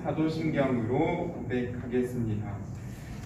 사도신경으로 고백하겠습니다.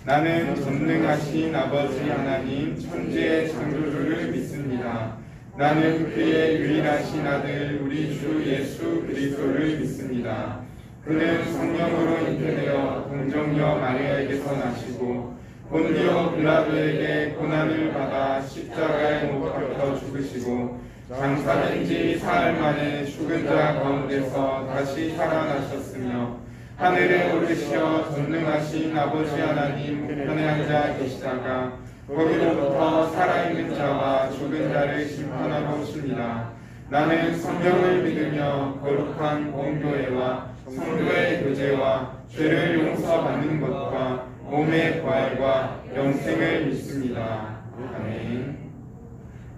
나는 전능하신 아버지 하나님 천지의 창조주를 믿습니다. 나는 그의 유일하신 아들 우리 주 예수 그리스도를 믿습니다. 그는 성령으로 잉태되어 동정녀 마리아에게서 나시고 본디오 빌라도에게 고난을 받아 십자가에 못 박혀 죽으시고 장사된 지 사흘 만에 죽은 자 가운데서 다시 살아나셨으며 하늘에 오르시어 전능하신 아버지 하나님 우편에 앉아 계시다가 거기로부터 살아있는 자와 죽은 자를 심판하러 오십니다. 나는 성령을 믿으며 거룩한 공교회와 성도의 교제와 죄를 용서받는 것과 몸의 부활과 영생을 믿습니다. 아멘.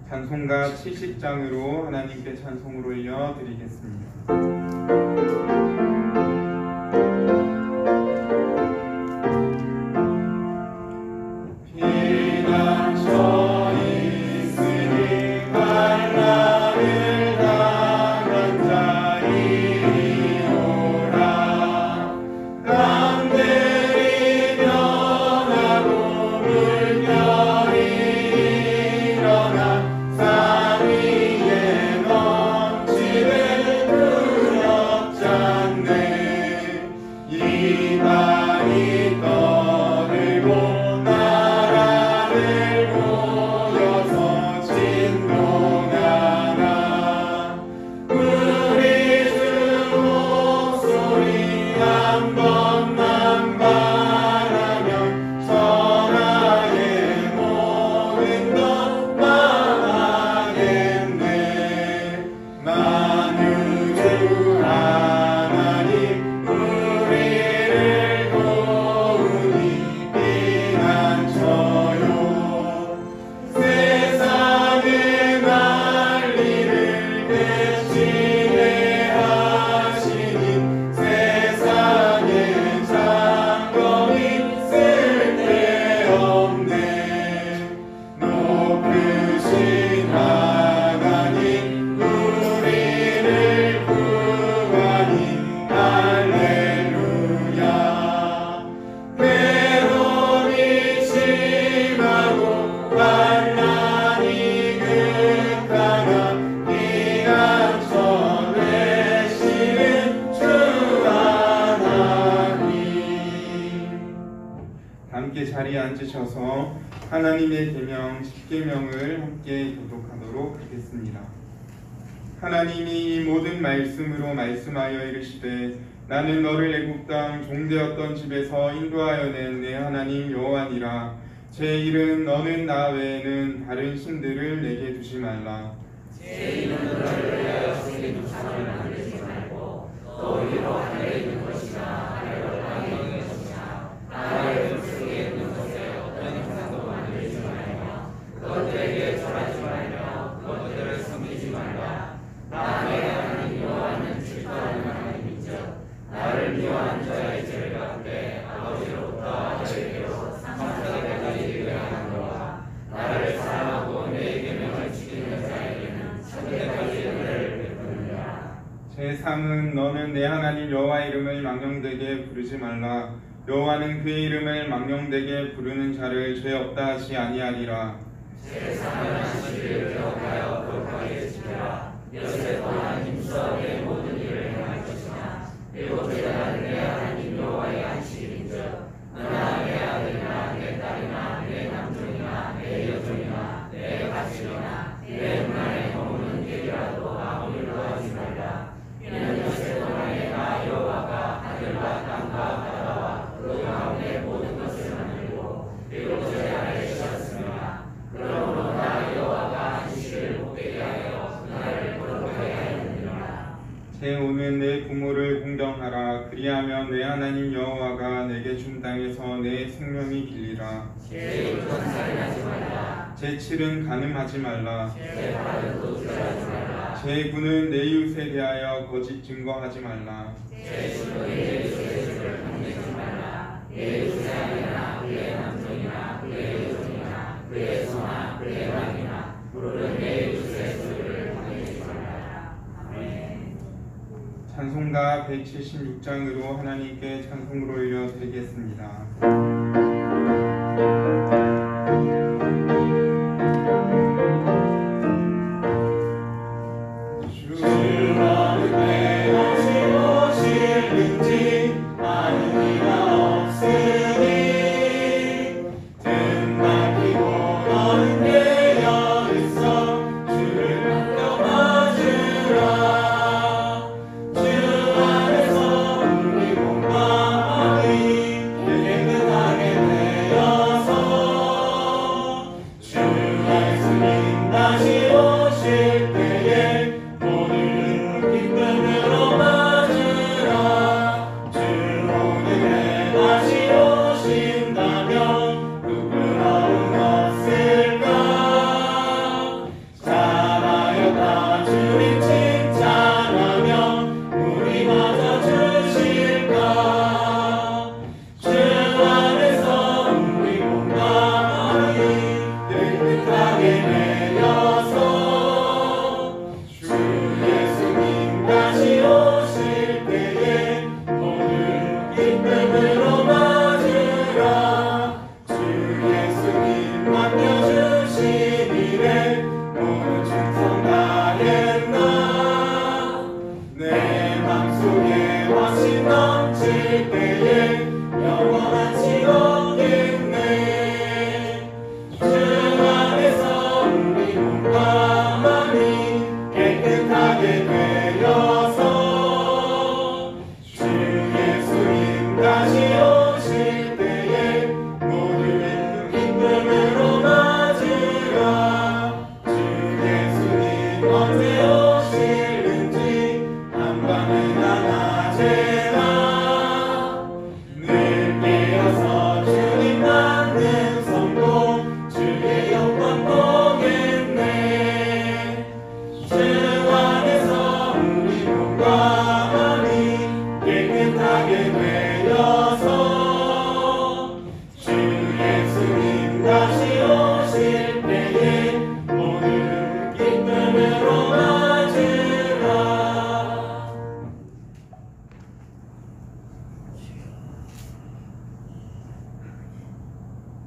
찬송가 70장으로 하나님께 찬송을 올려드리겠습니다. 산 위에 넘치는 그 역장 자리에 앉으셔서 하나님의 계명 10계명을 함께 교독하도록 하겠습니다. 하나님이 이 모든 말씀으로 말씀하여 이르시되 나는 너를 애굽 땅 종되었던 집에서 인도하여 낸 내 하나님 여호와니라. 제 이름 너는 나 외에는 다른 신들을 내게 두지 말라. 제 이름은 너를 위하여 새긴 우상을 만들지 말고 또 위로 하늘에 있는 것이나 아래로 땅에 있는 것이나 나라의 물 속에 있는 것에 어떤 형상도 만들지 말며 그것들에게 절하지 말며 그것들을 섬기지 말라. 나 내 하나님 여호와는 질투하는 하나님인즉 나를 미워하는 자의 죄를 갚되 아버지로부터 아들에게로 상속에까지 이르게 하노라. 나를 사랑하고 내 계명을 지키는 자에게는 천대까지 은혜를 베푸느니라. 제3은 너는 내 하나님 여호와 이름을 망령되게 부르지 말라. 여호와는 그의 이름을 망령되게 부르는 자를 죄 없다 하지 아니하리라. 제3은 안식일을 기억하여 거룩하게 지키라. 여세 동안 힘써 내 모든 일을 행할 것이나 일곱째 날은 내 하나님 여호와의 안식일인즉 너나 내 아들이나 내 딸이나 내 남종이나 내 여종이나 내 가축이나 내 문안에 머무는 개라도 아무일도 하지 말라. 이는 여세 동안에 나 여호와가 하늘과 땅과 바다와 그 가운데 모든 것을 만들고 일곱째 날에 쉬었습니다. 그러므로 나 여호와가 안식일을 복되게 하여 그날을 거룩하게 하였느니라. 제5는 내 부모를 공경하라. 그리하면 내 하나님 여호와가 내게 준 땅에서 내 생명이 길리라. 제6은 살인하지 말라. 제7은 간음하지 말라. 제8은 도주하지 말라. 제9는 내 이웃에 대하여 거짓 증거하지 말라. 제10은 내 이웃의 죄를 탐내지 말라. 내 이웃의 아내나 그의 남종이나 그의 여종이나 그의 소나 그의 남이나 물은 내 이웃의 소유를 탐내지 말라. 아멘. 찬송가 176장으로 하나님께 찬송을 올려드리겠습니다.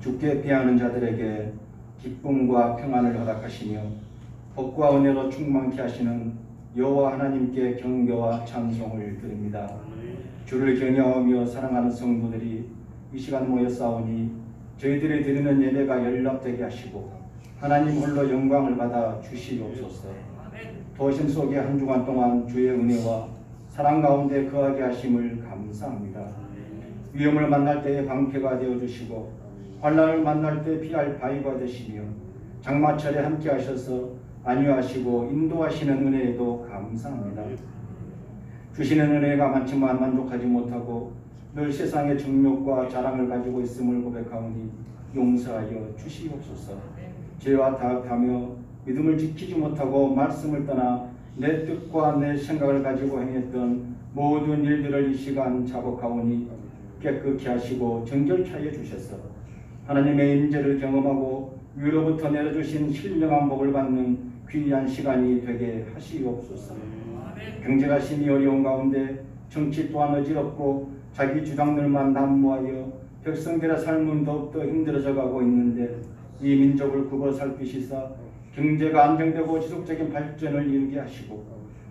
주께 피하는 자들에게 기쁨과 평안을 허락하시며 복과 은혜로 충만케 하시는 여호와 하나님께 경배와 찬송을 드립니다. 주를 경외하며 사랑하는 성도들이 이 시간 모여 싸우니 저희들이 드리는 예배가 연락되게 하시고 하나님 홀로 영광을 받아 주시옵소서. 도심 속에 한 주간 동안 주의 은혜와 사랑 가운데 거하게 하심을 감사합니다. 위험을 만날 때의 방패가 되어주시고 환난을 만날 때 피할 바위가 되시며 장마철에 함께 하셔서 안위하시고 인도하시는 은혜에도 감사합니다. 주시는 은혜가 많지만 만족하지 못하고 늘 세상의 정욕과 자랑을 가지고 있음을 고백하오니 용서하여 주시옵소서. 죄와 타협하며 믿음을 지키지 못하고 말씀을 떠나 내 뜻과 내 생각을 가지고 행했던 모든 일들을 이 시간 자복하오니 깨끗히 하시고 정결케 하여 주셔서 하나님의 임재를 경험하고 위로부터 내려주신 신령한 복을 받는 귀한 시간이 되게 하시옵소서. 경제가 심히 어려운 가운데 정치 또한 어지럽고 자기 주장들만 난무하여 백성들의 삶은 더욱더 힘들어져 가고 있는데 이 민족을 굽어 살피시사 경제가 안정되고 지속적인 발전을 이루게 하시고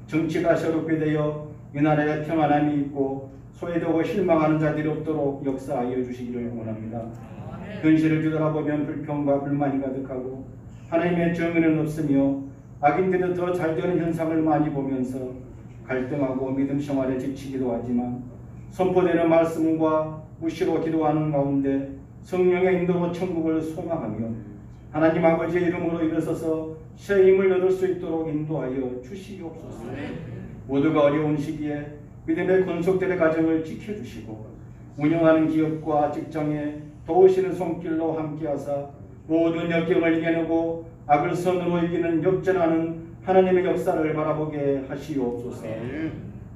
정치가 새롭게 되어 이 나라에 평안함이 있고 소외되고 실망하는 자들이 없도록 역사하여 주시기를 원합니다. 현실을 뒤돌아보면 불평과 불만이 가득하고 하나님의 정의는 없으며 악인들이 더 잘되는 현상을 많이 보면서 갈등하고 믿음 생활에 지치기도 하지만 선포되는 말씀과 무시로 기도하는 가운데 성령의 인도로 천국을 소망하며 하나님 아버지의 이름으로 일어서서 새 힘을 얻을 수 있도록 인도하여 주시옵소서. 모두가 어려운 시기에 믿음의 건속들의 가정을 지켜주시고 운영하는 기업과 직장에 도우시는 손길로 함께하사 모든 역경을 이겨내고 악을 선으로 이기는 역전하는 하나님의 역사를 바라보게 하시옵소서.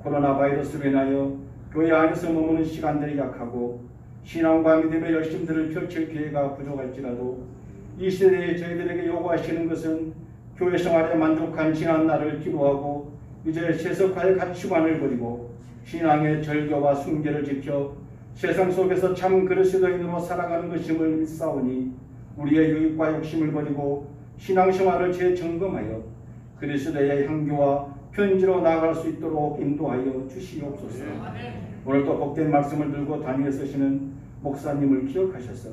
코로나 바이러스로 인하여 교회 안에서 머무는 시간들이 약하고 신앙과 믿음의 열심들을 펼칠 기회가 부족할지라도 이 시대에 저희들에게 요구하시는 것은 교회 생활에 만족한 지난 날을 기도하고 이제 세속화의 가치관을 버리고 신앙의 절교와 순결을 지켜 세상 속에서 참 그리스도인으로 살아가는 것임을 믿사오니 우리의 유익과 욕심을 버리고 신앙생활을 재점검하여 그리스도의 향기와 편지로 나아갈 수 있도록 인도하여 주시옵소서. 오늘도 복된 말씀을 들고 단위에 서시는 목사님을 기억하셔서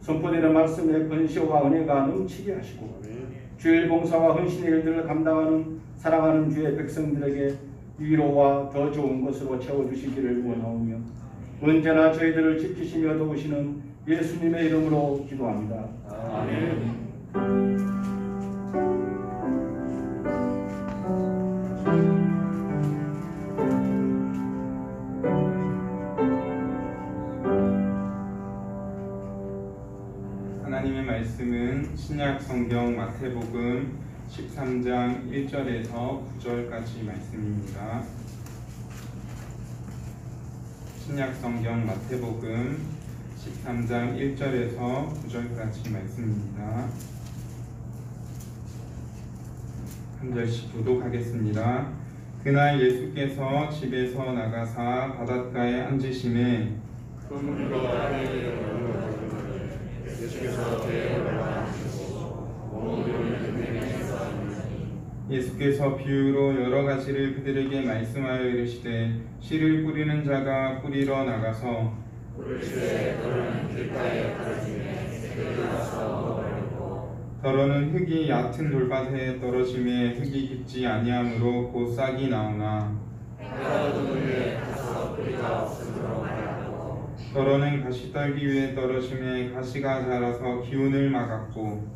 선포되는 말씀의 권세와 은혜가 넘치게 하시고 주일 봉사와 헌신의 일들을 감당하는 사랑하는 주의 백성들에게 위로와 더 좋은 것으로 채워주시기를 원하오며 언제나 저희들을 지키시며 도우시는 예수님의 이름으로 기도합니다. 아멘. 하나님의 말씀은 신약 성경 마태복음 13장 1절에서 9절까지 말씀입니다. 신약 성경 마태복음 13장 1절에서 9절까지 말씀입니다. 한 절씩 교독하겠습니다. 그날 예수께서 집에서 나가사 바닷가에 앉으심에 예수께서 비유로 여러 가지를 그들에게 말씀하여 이르시되 씨를 뿌리는 자가 뿌리러 나가서 더러는 흙이 얕은 돌밭에 떨어짐에 흙이 깊지 아니하므로 곧 싹이 나오나 더러는 가시떨기 위에 떨어짐에 가시가 자라서 기운을 막았고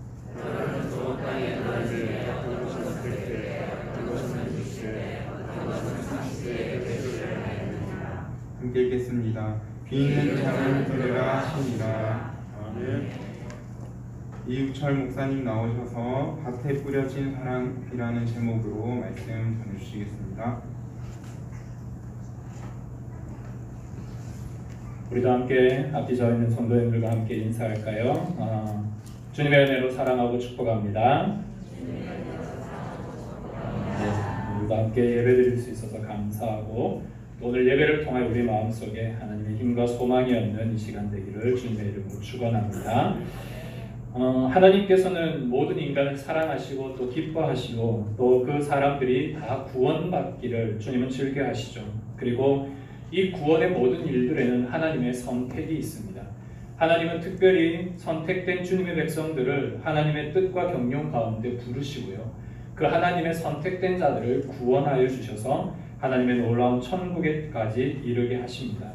함께 읽겠습니다. 귀 있는 자는 들으라 하시니라. 아멘. 이육철 목사님 나오셔서 밭에 뿌려진 사랑이라는 제목으로 말씀 전해주시겠습니다. 우리도 함께 앞뒤 서 있는 성도님들과 함께 인사할까요? 주님의 은혜로 사랑하고 축복합니다. 우리도 함께 예배드릴 수 있어서 감사하고 오늘 예배를 통해 우리 마음속에 하나님의 힘과 소망이 없는 이 시간 되기를 주님의 이름으로 축원합니다. 하나님께서는 모든 인간을 사랑하시고 또 기뻐하시고 또 그 사람들이 다 구원받기를 주님은 즐겨하시죠. 그리고 이 구원의 모든 일들에는 하나님의 선택이 있습니다. 하나님은 특별히 선택된 주님의 백성들을 하나님의 뜻과 경륜 가운데 부르시고요. 그 하나님의 선택된 자들을 구원하여 주셔서 하나님의 놀라운 천국에까지 이르게 하십니다.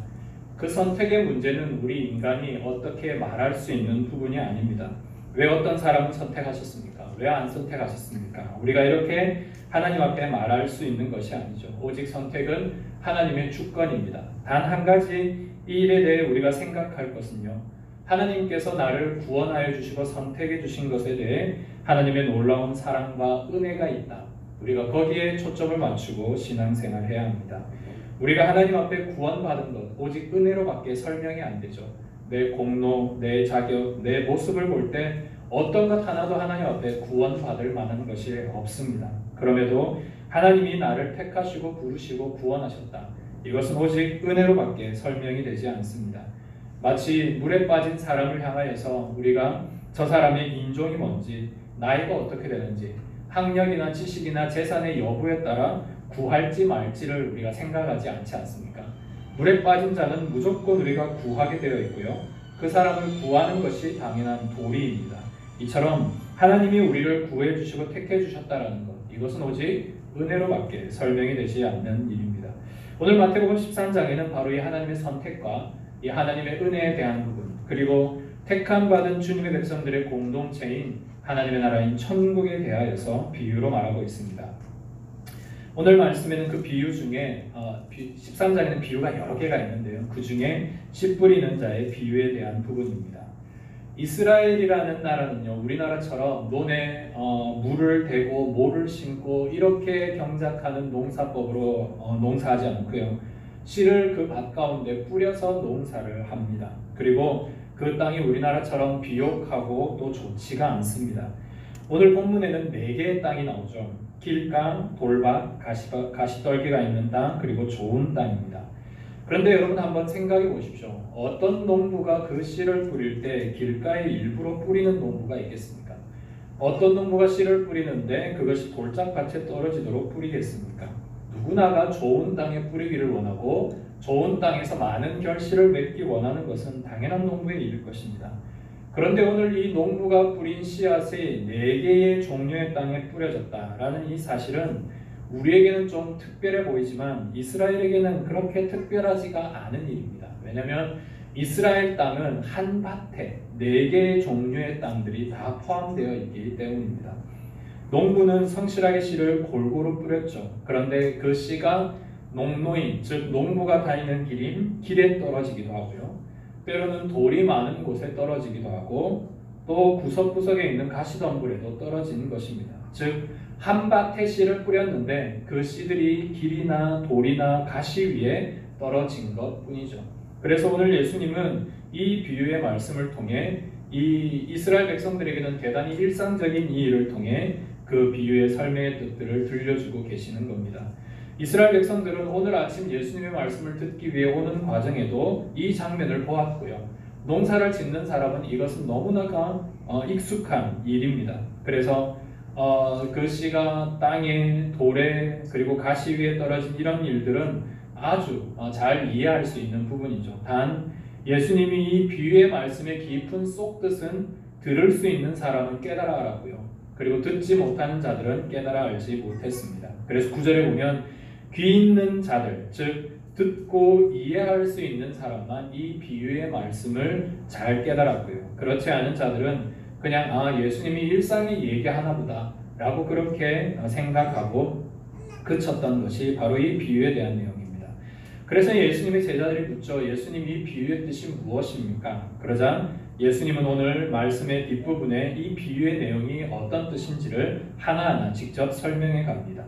그 선택의 문제는 우리 인간이 어떻게 말할 수 있는 부분이 아닙니다. 왜 어떤 사람을 선택하셨습니까? 왜 안 선택하셨습니까? 우리가 이렇게 하나님 앞에 말할 수 있는 것이 아니죠. 오직 선택은 하나님의 주권입니다. 단 한 가지 이 일에 대해 우리가 생각할 것은요. 하나님께서 나를 구원하여 주시고 선택해 주신 것에 대해 하나님의 놀라운 사랑과 은혜가 있다. 우리가 거기에 초점을 맞추고 신앙생활해야 합니다. 우리가 하나님 앞에 구원받은 것 오직 은혜로밖에 설명이 안 되죠. 내 공로, 내 자격, 내 모습을 볼 때 어떤 것 하나도 하나님 앞에 구원받을 만한 것이 없습니다. 그럼에도 하나님이 나를 택하시고 부르시고 구원하셨다. 이것은 오직 은혜로밖에 설명이 되지 않습니다. 마치 물에 빠진 사람을 향하여서 우리가 저 사람의 인종이 뭔지, 나이가 어떻게 되는지, 학력이나 지식이나 재산의 여부에 따라 구할지 말지를 우리가 생각하지 않지 않습니까? 물에 빠진 자는 무조건 우리가 구하게 되어 있고요. 그 사람을 구하는 것이 당연한 도리입니다. 이처럼 하나님이 우리를 구해 주시고 택해 주셨다라는 것, 이것은 오직 은혜로밖에 설명이 되지 않는 일입니다. 오늘 마태복음 13장에는 바로 이 하나님의 선택과 이 하나님의 은혜에 대한 부분, 그리고 택함 받은 주님의 백성들의 공동체인 하나님의 나라인 천국에 대하여서 비유로 말하고 있습니다. 오늘 말씀에는 그 비유 중에 13장에는 비유가 여러 개가 있는데요. 그 중에 씨 뿌리는 자의 비유에 대한 부분입니다. 이스라엘이라는 나라는요, 우리나라처럼 논에 물을 대고 모를 심고 이렇게 경작하는 농사법으로 농사하지 않고요. 씨를 그 밭 가운데 뿌려서 농사를 합니다. 그리고 그 땅이 우리나라처럼 비옥하고 또 좋지가 않습니다. 오늘 본문에는 4개의 땅이 나오죠. 길강, 돌밭, 가시떨기가 있는 땅, 그리고 좋은 땅입니다. 그런데 여러분 한번 생각해 보십시오. 어떤 농부가 그 씨를 뿌릴 때 길가에 일부러 뿌리는 농부가 있겠습니까? 어떤 농부가 씨를 뿌리는데 그것이 돌짝밭에 떨어지도록 뿌리겠습니까? 누구나가 좋은 땅에 뿌리기를 원하고 좋은 땅에서 많은 결실을 맺기 원하는 것은 당연한 농부의 일일 것입니다. 그런데 오늘 이 농부가 뿌린 씨앗이 4개의 종류의 땅에 뿌려졌다라는 이 사실은 우리에게는 좀 특별해 보이지만 이스라엘에게는 그렇게 특별하지가 않은 일입니다. 왜냐하면 이스라엘 땅은 한 밭에 4개의 종류의 땅들이 다 포함되어 있기 때문입니다. 농부는 성실하게 씨를 골고루 뿌렸죠. 그런데 그 씨가 농노인, 즉 농부가 다니는 길에 떨어지기도 하고요. 때로는 돌이 많은 곳에 떨어지기도 하고 또 구석구석에 있는 가시덤불에도 떨어지는 것입니다. 즉 한 밭에 씨를 뿌렸는데 그 씨들이 길이나 돌이나 가시 위에 떨어진 것뿐이죠. 그래서 오늘 예수님은 이 비유의 말씀을 통해 이 이스라엘 백성들에게는 대단히 일상적인 이 일을 통해 그 비유의 설명의 뜻들을 들려주고 계시는 겁니다. 이스라엘 백성들은 오늘 아침 예수님의 말씀을 듣기 위해 오는 과정에도 이 장면을 보았고요. 농사를 짓는 사람은 이것은 너무나가 익숙한 일입니다. 그래서 그 씨가 땅에, 돌에, 그리고 가시 위에 떨어진 이런 일들은 아주 잘 이해할 수 있는 부분이죠. 단 예수님이 이 비유의 말씀의 깊은 속뜻은 들을 수 있는 사람은 깨달아 알았고요. 그리고 듣지 못하는 자들은 깨달아 알지 못했습니다. 그래서 9절에 보면 귀 있는 자들, 즉 듣고 이해할 수 있는 사람만 이 비유의 말씀을 잘 깨달았고요. 그렇지 않은 자들은 그냥 예수님이 일상에 얘기하나 보다 라고 그렇게 생각하고 그쳤던 것이 바로 이 비유에 대한 내용입니다. 그래서 예수님의 제자들이 묻죠. 예수님, 이 비유의 뜻이 무엇입니까? 그러자 예수님은 오늘 말씀의 뒷부분에 이 비유의 내용이 어떤 뜻인지를 하나하나 직접 설명해 갑니다.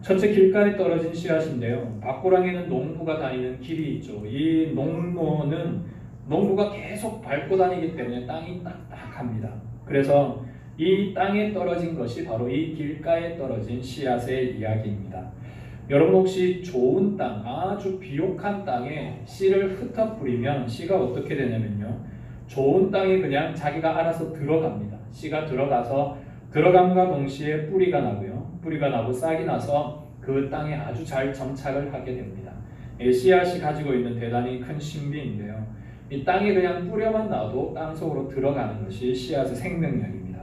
첫째, 길가에 떨어진 씨앗인데요. 밭고랑에는 농부가 다니는 길이 있죠. 이 농로는 농부가 계속 밟고 다니기 때문에 땅이 딱딱합니다. 그래서 이 땅에 떨어진 것이 바로 이 길가에 떨어진 씨앗의 이야기입니다. 여러분 혹시 좋은 땅, 아주 비옥한 땅에 씨를 흩어 뿌리면 씨가 어떻게 되냐면요. 좋은 땅에 그냥 자기가 알아서 들어갑니다. 씨가 들어가서 들어감과 동시에 뿌리가 나고요. 뿌리가 나고 싹이 나서 그 땅에 아주 잘 정착을 하게 됩니다. 씨앗이 가지고 있는 대단히 큰 신비인데요. 이 땅에 그냥 뿌려만 놔도 땅 속으로 들어가는 것이 씨앗의 생명력입니다.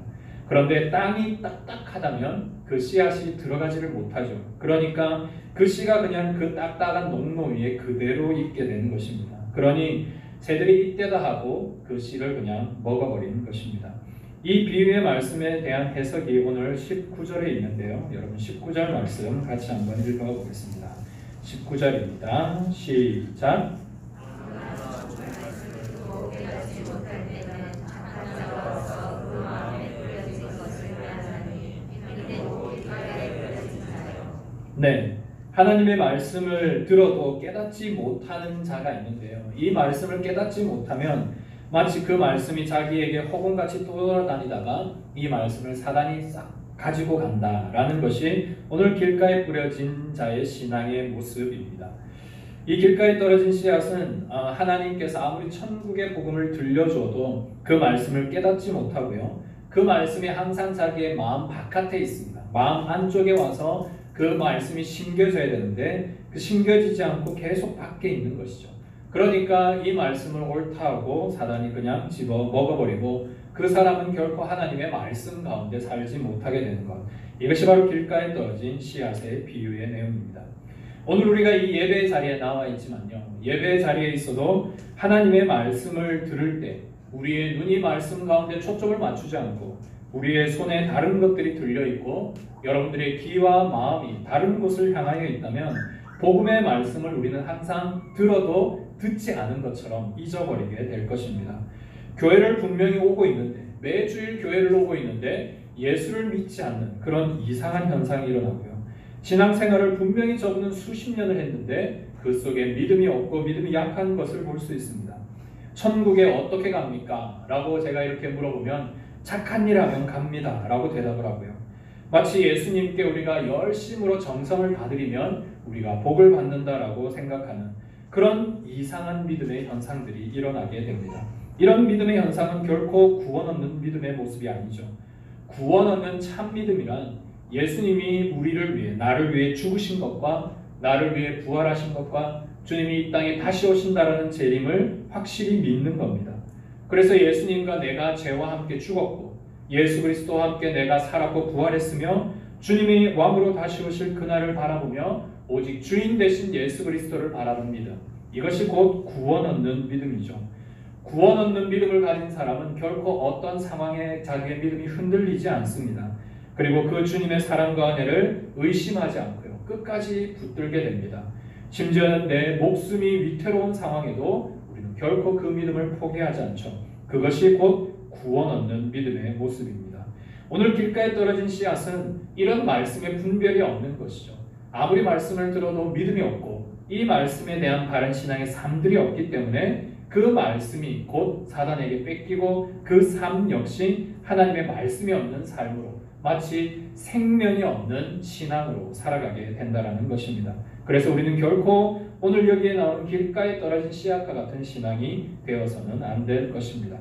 그런데 땅이 딱딱하다면 그 씨앗이 들어가지를 못하죠. 그러니까 그 씨가 그냥 그 딱딱한 농로 위에 그대로 있게 되는 것입니다. 그러니 새들이 이때다 하고 그 씨를 그냥 먹어버리는 것입니다. 이 비유의 말씀에 대한 해석이 오늘 19절에 있는데요. 여러분 19절 말씀 같이 한번 읽어보겠습니다. 19절입니다. 시작. 네, 하나님의 말씀을 들어도 깨닫지 못하는 자가 있는데요. 이 말씀을 깨닫지 못하면 마치 그 말씀이 자기에게 허공같이 돌아다니다가 이 말씀을 사단이 싹 가지고 간다라는 것이 오늘 길가에 뿌려진 자의 신앙의 모습입니다. 이 길가에 떨어진 씨앗은 하나님께서 아무리 천국의 복음을 들려줘도 그 말씀을 깨닫지 못하고요. 그 말씀이 항상 자기의 마음 바깥에 있습니다. 마음 안쪽에 와서 그 말씀이 심겨져야 되는데 그 심겨지지 않고 계속 밖에 있는 것이죠. 그러니까 이 말씀을 옳다고 사단이 그냥 집어 먹어버리고 그 사람은 결코 하나님의 말씀 가운데 살지 못하게 되는 것. 이것이 바로 길가에 떨어진 씨앗의 비유의 내용입니다. 오늘 우리가 이 예배의 자리에 나와 있지만요. 예배의 자리에 있어도 하나님의 말씀을 들을 때 우리의 눈이 말씀 가운데 초점을 맞추지 않고 우리의 손에 다른 것들이 들려있고 여러분들의 귀와 마음이 다른 곳을 향하여 있다면 복음의 말씀을 우리는 항상 들어도 듣지 않은 것처럼 잊어버리게 될 것입니다. 교회를 분명히 오고 있는데 매주일 교회를 오고 있는데 예수를 믿지 않는 그런 이상한 현상이 일어나고요. 신앙생활을 분명히 저분은 수십 년을 했는데 그 속에 믿음이 없고 믿음이 약한 것을 볼 수 있습니다. 천국에 어떻게 갑니까? 라고 제가 이렇게 물어보면 착한 일 하면 갑니다 라고 대답을 하고요. 마치 예수님께 우리가 열심으로 정성을 다드리면 우리가 복을 받는다라고 생각하는 그런 이상한 믿음의 현상들이 일어나게 됩니다. 이런 믿음의 현상은 결코 구원 얻는 믿음의 모습이 아니죠. 구원 얻는 참 믿음이란 예수님이 우리를 위해 나를 위해 죽으신 것과 나를 위해 부활하신 것과 주님이 이 땅에 다시 오신다라는 재림을 확실히 믿는 겁니다. 그래서 예수님과 내가 죄와 함께 죽었고 예수 그리스도와 함께 내가 살았고 부활했으며 주님이 왕으로 다시 오실 그날을 바라보며 오직 주인 되신 예수 그리스도를 바라는 믿음. 이것이 곧 구원 얻는 믿음이죠. 구원 얻는 믿음을 가진 사람은 결코 어떤 상황에 자기의 믿음이 흔들리지 않습니다. 그리고 그 주님의 사랑과 은혜를 의심하지 않고요. 끝까지 붙들게 됩니다. 심지어는 내 목숨이 위태로운 상황에도 우리는 결코 그 믿음을 포기하지 않죠. 그것이 곧 구원 얻는 믿음의 모습입니다. 오늘 길가에 떨어진 씨앗은 이런 말씀에 분별이 없는 것이죠. 아무리 말씀을 들어도 믿음이 없고 이 말씀에 대한 바른 신앙의 삶들이 없기 때문에 그 말씀이 곧 사단에게 뺏기고 그 삶 역시 하나님의 말씀이 없는 삶으로 마치 생명이 없는 신앙으로 살아가게 된다는 것입니다. 그래서 우리는 결코 오늘 여기에 나오는 길가에 떨어진 씨앗과 같은 신앙이 되어서는 안 될 것입니다.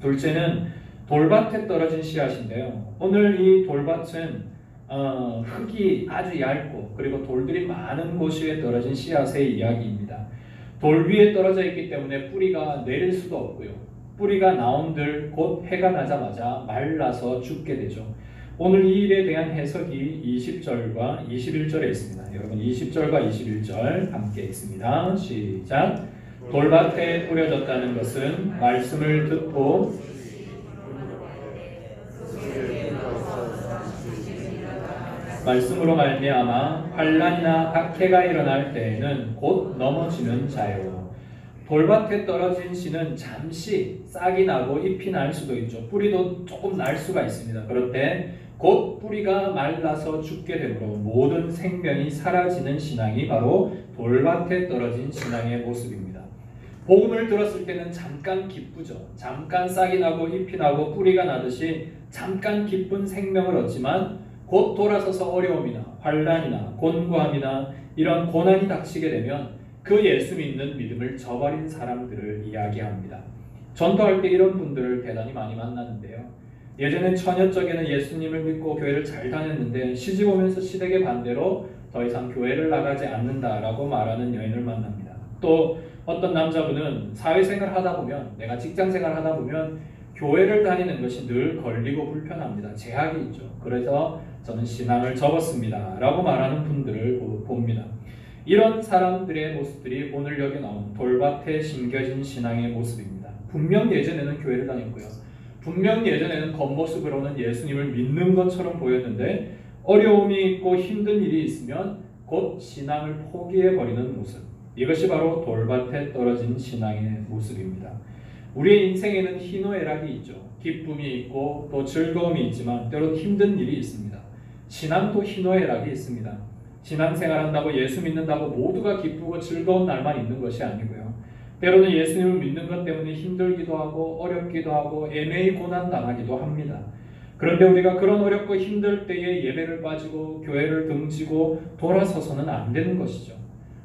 둘째는 돌밭에 떨어진 씨앗인데요. 오늘 이 돌밭은 흙이 아주 얇고 그리고 돌들이 많은 곳에 떨어진 씨앗의 이야기입니다. 돌 위에 떨어져 있기 때문에 뿌리가 내릴 수도 없고요. 뿌리가 나온들 곧 해가 나자마자 말라서 죽게 되죠. 오늘 이 일에 대한 해석이 20절과 21절에 있습니다. 여러분 20절과 21절 함께 있습니다. 시작. 돌밭에 뿌려졌다는 것은 말씀을 듣고 말씀으로 말미암아 환난이나 박해가 일어날 때에는 곧 넘어지는 자요. 돌밭에 떨어진 씨는 잠시 싹이 나고 잎이 날 수도 있죠. 뿌리도 조금 날 수가 있습니다. 그럴 때 곧 뿌리가 말라서 죽게 되므로 모든 생명이 사라지는 신앙이 바로 돌밭에 떨어진 신앙의 모습입니다. 복음을 들었을 때는 잠깐 기쁘죠. 잠깐 싹이 나고 잎이 나고 뿌리가 나듯이 잠깐 기쁜 생명을 얻지만 곧 돌아서서 어려움이나 환난이나 곤고함이나 이런 고난이 닥치게 되면 그 예수 믿는 믿음을 저버린 사람들을 이야기합니다. 전도할 때 이런 분들을 대단히 많이 만났는데요. 예전엔 처녀적에는 예수님을 믿고 교회를 잘 다녔는데 시집 오면서 시댁의 반대로 더 이상 교회를 나가지 않는다라고 말하는 여인을 만납니다. 또 어떤 남자분은 사회생활 하다 보면, 내가 직장생활 하다 보면 교회를 다니는 것이 늘 걸리고 불편합니다. 제약이 있죠. 그래서 저는 신앙을 접었습니다 라고 말하는 분들을 봅니다. 이런 사람들의 모습들이 오늘 여기 나온 돌밭에 심겨진 신앙의 모습입니다. 분명 예전에는 교회를 다녔고요. 분명 예전에는 겉모습으로는 예수님을 믿는 것처럼 보였는데 어려움이 있고 힘든 일이 있으면 곧 신앙을 포기해버리는 모습. 이것이 바로 돌밭에 떨어진 신앙의 모습입니다. 우리의 인생에는 희노애락이 있죠. 기쁨이 있고 또 즐거움이 있지만 때로는 힘든 일이 있습니다. 신앙도 희노애락이 있습니다. 신앙생활한다고 예수 믿는다고 모두가 기쁘고 즐거운 날만 있는 것이 아니고요. 때로는 예수님을 믿는 것 때문에 힘들기도 하고 어렵기도 하고 애매히 고난당하기도 합니다. 그런데 우리가 그런 어렵고 힘들 때에 예배를 빠지고 교회를 등지고 돌아서서는 안 되는 것이죠.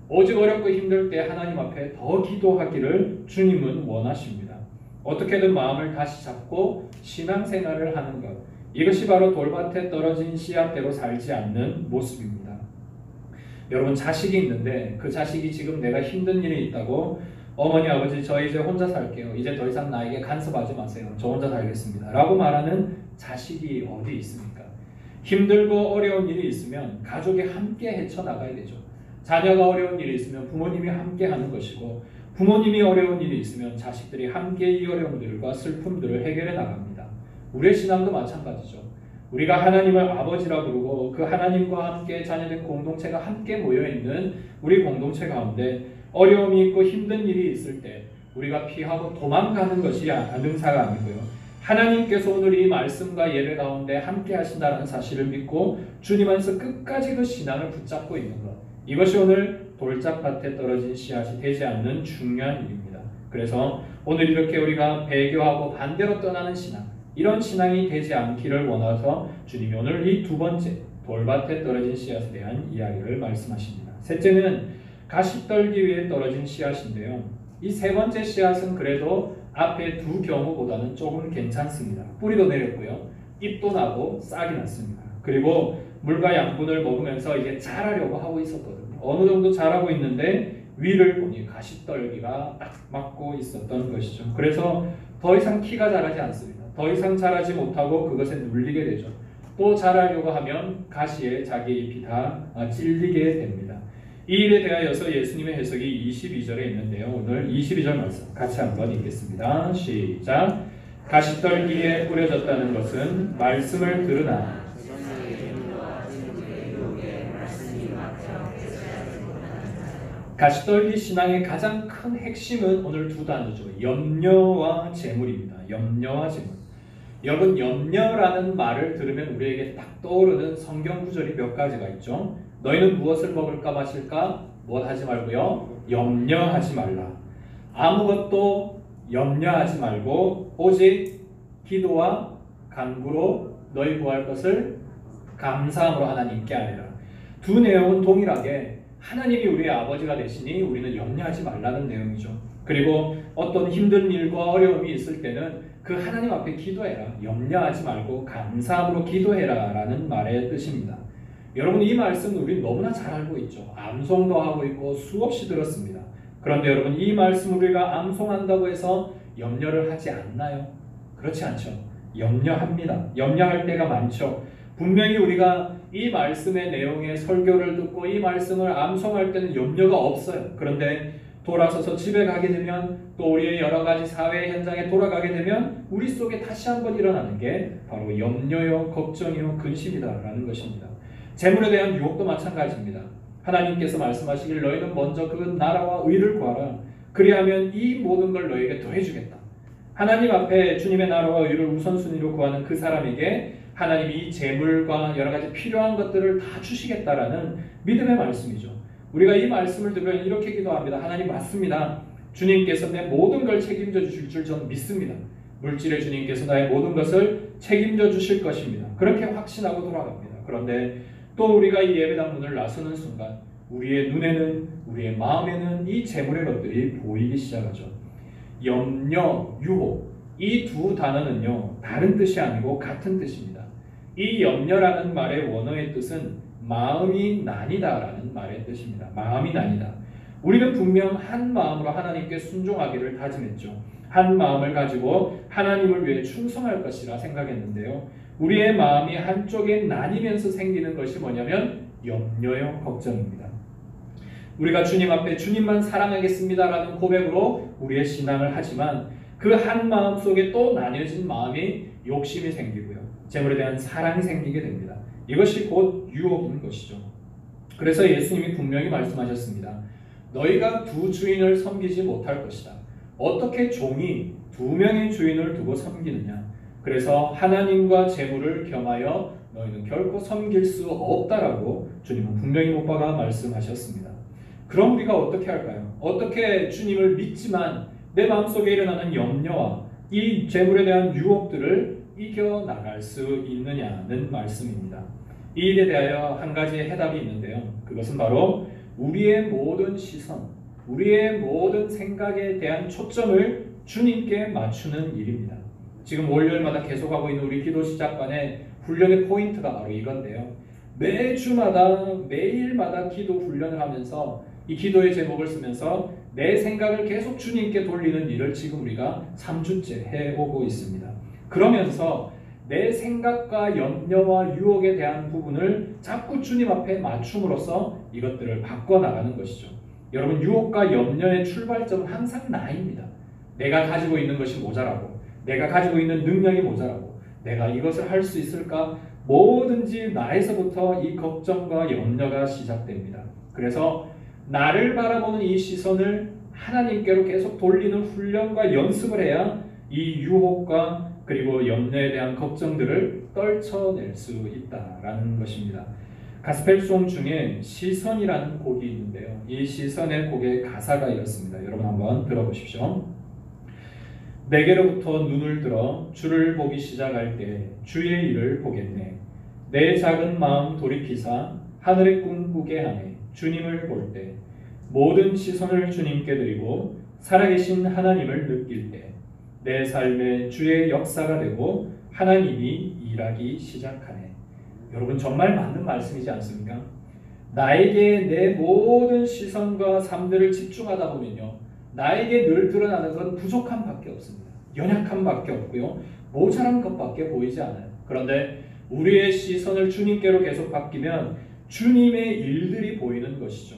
오직 어렵고 힘들 때 하나님 앞에 더 기도하기를 주님은 원하십니다. 어떻게든 마음을 다시 잡고 신앙생활을 하는 것, 이것이 바로 돌밭에 떨어진 씨앗대로 살지 않는 모습입니다. 여러분, 자식이 있는데 그 자식이 지금 내가 힘든 일이 있다고 어머니 아버지 저 이제 혼자 살게요. 이제 더 이상 나에게 간섭하지 마세요. 저 혼자 살겠습니다 라고 말하는 자식이 어디 있습니까? 힘들고 어려운 일이 있으면 가족이 함께 헤쳐나가야 되죠. 자녀가 어려운 일이 있으면 부모님이 함께 하는 것이고 부모님이 어려운 일이 있으면 자식들이 함께 이 어려움들과 슬픔들을 해결해 나갑니다. 우리의 신앙도 마찬가지죠. 우리가 하나님을 아버지라 부르고 그 하나님과 함께 자녀된 공동체가 함께 모여있는 우리 공동체 가운데 어려움이 있고 힘든 일이 있을 때 우리가 피하고 도망가는 것이 능사가 아니고요. 하나님께서 오늘 이 말씀과 예배 가운데 함께 하신다는 사실을 믿고 주님 안에서 끝까지 그 신앙을 붙잡고 있는 것, 이것이 오늘 돌짝밭에 떨어진 씨앗이 되지 않는 중요한 일입니다. 그래서 오늘 이렇게 우리가 배교하고 반대로 떠나는 신앙, 이런 신앙이 되지 않기를 원해서 주님이 오늘 이 두 번째 돌밭에 떨어진 씨앗에 대한 이야기를 말씀하십니다. 셋째는 가시떨기 위에 떨어진 씨앗인데요. 이 세 번째 씨앗은 그래도 앞에 두 경우보다는 조금 괜찮습니다. 뿌리도 내렸고요. 잎도 나고 싹이 났습니다. 그리고 물과 양분을 먹으면서 이제 자라려고 하고 있었거든요. 어느 정도 자라고 있는데 위를 보니 가시떨기가 딱 막고 있었던 것이죠. 그래서 더 이상 키가 자라지 않습니다. 더 이상 자라지 못하고 그것에 눌리게 되죠. 또 자라려고 하면 가시에 자기의 잎이 다 찔리게 됩니다. 이 일에 대하여서 예수님의 해석이 22절에 있는데요. 오늘 22절 말씀 같이 한번 읽겠습니다. 시작. 가시떨기에 뿌려졌다는 것은 말씀을 들으나 가시떨기 신앙의 가장 큰 핵심은 오늘 두 단어죠. 염려와 재물입니다. 염려와 재물. 여러분, 염려라는 말을 들으면 우리에게 딱 떠오르는 성경 구절이 몇 가지가 있죠. 너희는 무엇을 먹을까 마실까? 무엇 하지 말고요. 염려하지 말라. 아무것도 염려하지 말고 오직 기도와 간구로 너희 구할 것을 감사함으로 하나님께 아뢰라. 두 내용은 동일하게 하나님이 우리의 아버지가 되시니 우리는 염려하지 말라는 내용이죠. 그리고 어떤 힘든 일과 어려움이 있을 때는 그 하나님 앞에 기도해라. 염려하지 말고 감사함으로 기도해라 라는 말의 뜻입니다. 여러분, 이 말씀은 우리 너무나 잘 알고 있죠. 암송도 하고 있고 수없이 들었습니다. 그런데 여러분, 이 말씀 우리가 암송한다고 해서 염려를 하지 않나요? 그렇지 않죠. 염려합니다. 염려할 때가 많죠. 분명히 우리가 이 말씀의 내용의 설교를 듣고 이 말씀을 암송할 때는 염려가 없어요. 그런데 돌아서서 집에 가게 되면 또 우리의 여러 가지 사회 현장에 돌아가게 되면 우리 속에 다시 한번 일어나는 게 바로 염려요, 걱정이요, 근심이다라는 것입니다. 재물에 대한 유혹도 마찬가지입니다. 하나님께서 말씀하시길 너희는 먼저 그 나라와 의를 구하라. 그리하면 이 모든 걸 너희에게 더해주겠다. 하나님 앞에 주님의 나라와 의를 우선순위로 구하는 그 사람에게 하나님이 이 재물과 여러 가지 필요한 것들을 다 주시겠다라는 믿음의 말씀이죠. 우리가 이 말씀을 들으면 이렇게 기도합니다. 하나님, 맞습니다. 주님께서 내 모든 걸 책임져 주실 줄 저는 믿습니다. 물질의 주님께서 나의 모든 것을 책임져 주실 것입니다. 그렇게 확신하고 돌아갑니다. 그런데 또 우리가 이 예배당 문을 나서는 순간 우리의 눈에는, 우리의 마음에는 이 재물의 것들이 보이기 시작하죠. 염려, 유혹, 이 두 단어는요, 다른 뜻이 아니고 같은 뜻입니다. 이 염려라는 말의 원어의 뜻은 마음이 난이다 라는 말의 뜻입니다. 마음이 난이다. 우리는 분명 한 마음으로 하나님께 순종하기를 다짐했죠. 한 마음을 가지고 하나님을 위해 충성할 것이라 생각했는데요. 우리의 마음이 한쪽에 나뉘면서 생기는 것이 뭐냐면 염려요, 걱정입니다. 우리가 주님 앞에 주님만 사랑하겠습니다라는 고백으로 우리의 신앙을 하지만 그 한 마음 속에 또 나뉘어진 마음이 욕심이 생기고요. 재물에 대한 사랑이 생기게 됩니다. 이것이 곧 유혹인 것이죠. 그래서 예수님이 분명히 말씀하셨습니다. 너희가 두 주인을 섬기지 못할 것이다. 어떻게 종이 두 명의 주인을 두고 섬기느냐. 그래서 하나님과 재물을 겸하여 너희는 결코 섬길 수 없다라고 주님은 분명히 못 박아 말씀하셨습니다. 그럼 우리가 어떻게 할까요? 어떻게 주님을 믿지만 내 마음속에 일어나는 염려와 이 재물에 대한 유혹들을 이겨나갈 수 있느냐는 말씀입니다. 이 일에 대하여 한 가지의 해답이 있는데요. 그것은 바로 우리의 모든 시선, 우리의 모든 생각에 대한 초점을 주님께 맞추는 일입니다. 지금 월요일마다 계속하고 있는 우리 기도 시작반의 훈련의 포인트가 바로 이건데요. 매주마다 매일마다 기도 훈련을 하면서 이 기도의 제목을 쓰면서 내 생각을 계속 주님께 돌리는 일을 지금 우리가 3주째 해오고 있습니다. 그러면서 내 생각과 염려와 유혹에 대한 부분을 자꾸 주님 앞에 맞춤으로써 이것들을 바꿔나가는 것이죠. 여러분, 유혹과 염려의 출발점은 항상 나입니다. 내가 가지고 있는 것이 모자라고, 내가 가지고 있는 능력이 모자라고, 내가 이것을 할 수 있을까? 뭐든지 나에서부터 이 걱정과 염려가 시작됩니다. 그래서 나를 바라보는 이 시선을 하나님께로 계속 돌리는 훈련과 연습을 해야 이 유혹과 그리고 염려에 대한 걱정들을 떨쳐낼 수 있다라는 것입니다. 가스펠송 중에 시선이라는 곡이 있는데요. 이 시선의 곡의 가사가 이렇습니다. 여러분 한번 들어보십시오. 내게로부터 눈을 들어 주를 보기 시작할 때 주의 일을 보겠네. 내 작은 마음 돌이키사 하늘의 꿈꾸게 하네. 주님을 볼 때 모든 시선을 주님께 드리고 살아계신 하나님을 느낄 때 내 삶에 주의 역사가 되고 하나님이 일하기 시작하네. 여러분, 정말 맞는 말씀이지 않습니까? 나에게 내 모든 시선과 삶들을 집중하다 보면요, 나에게 늘 드러나는 건 부족함밖에 없습니다. 연약함밖에 없고요, 모자란 것밖에 보이지 않아요. 그런데 우리의 시선을 주님께로 계속 바뀌면 주님의 일들이 보이는 것이죠.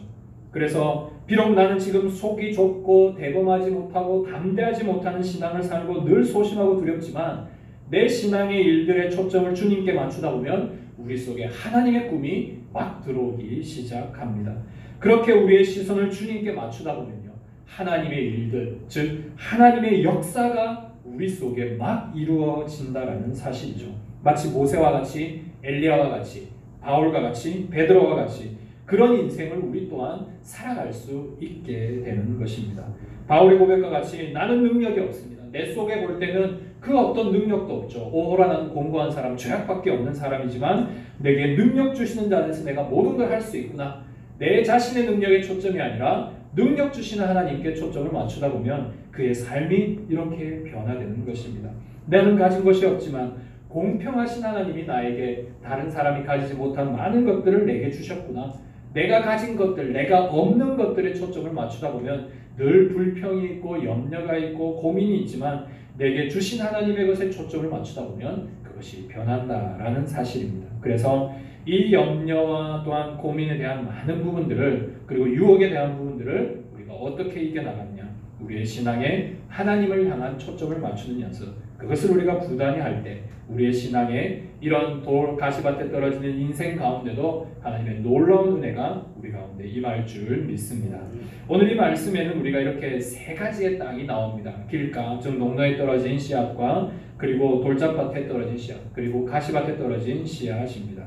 그래서 비록 나는 지금 속이 좁고 대범하지 못하고 담대하지 못하는 신앙을 살고 늘 소심하고 두렵지만 내 신앙의 일들의 초점을 주님께 맞추다 보면 우리 속에 하나님의 꿈이 막 들어오기 시작합니다. 그렇게 우리의 시선을 주님께 맞추다 보면요, 하나님의 일들, 즉 하나님의 역사가 우리 속에 막 이루어진다라는 사실이죠. 마치 모세와 같이, 엘리야와 같이, 바울과 같이, 베드로와 같이 그런 인생을 우리 또한 살아갈 수 있게 되는 것입니다. 바울의 고백과 같이 나는 능력이 없습니다. 내 속에 볼 때는 그 어떤 능력도 없죠. 오호라 나는 공고한 사람, 죄악밖에 없는 사람이지만 내게 능력 주시는 자 안에서 내가 모든 걸 할 수 있구나. 내 자신의 능력에 초점이 아니라 능력 주시는 하나님께 초점을 맞추다 보면 그의 삶이 이렇게 변화되는 것입니다. 나는 가진 것이 없지만 공평하신 하나님이 나에게 다른 사람이 가지지 못한 많은 것들을 내게 주셨구나. 내가 가진 것들, 내가 없는 것들에 초점을 맞추다 보면 늘 불평이 있고 염려가 있고 고민이 있지만 내게 주신 하나님의 것에 초점을 맞추다 보면 그것이 변한다라는 사실입니다. 그래서 이 염려와 또한 고민에 대한 많은 부분들을, 그리고 유혹에 대한 부분들을 우리가 어떻게 이겨나가느냐, 우리의 신앙에 하나님을 향한 초점을 맞추는 연습, 그것을 우리가 부단히 할 때 우리의 신앙에 이런 돌 가시밭에 떨어지는 인생 가운데도 하나님의 놀라운 은혜가 우리 가운데 임할 줄 믿습니다. 오늘 이 말씀에는 우리가 이렇게 세 가지의 땅이 나옵니다. 길가, 즉 농로에 떨어진 씨앗과 그리고 돌짝밭에 떨어진 씨앗, 그리고 가시밭에 떨어진 씨앗입니다.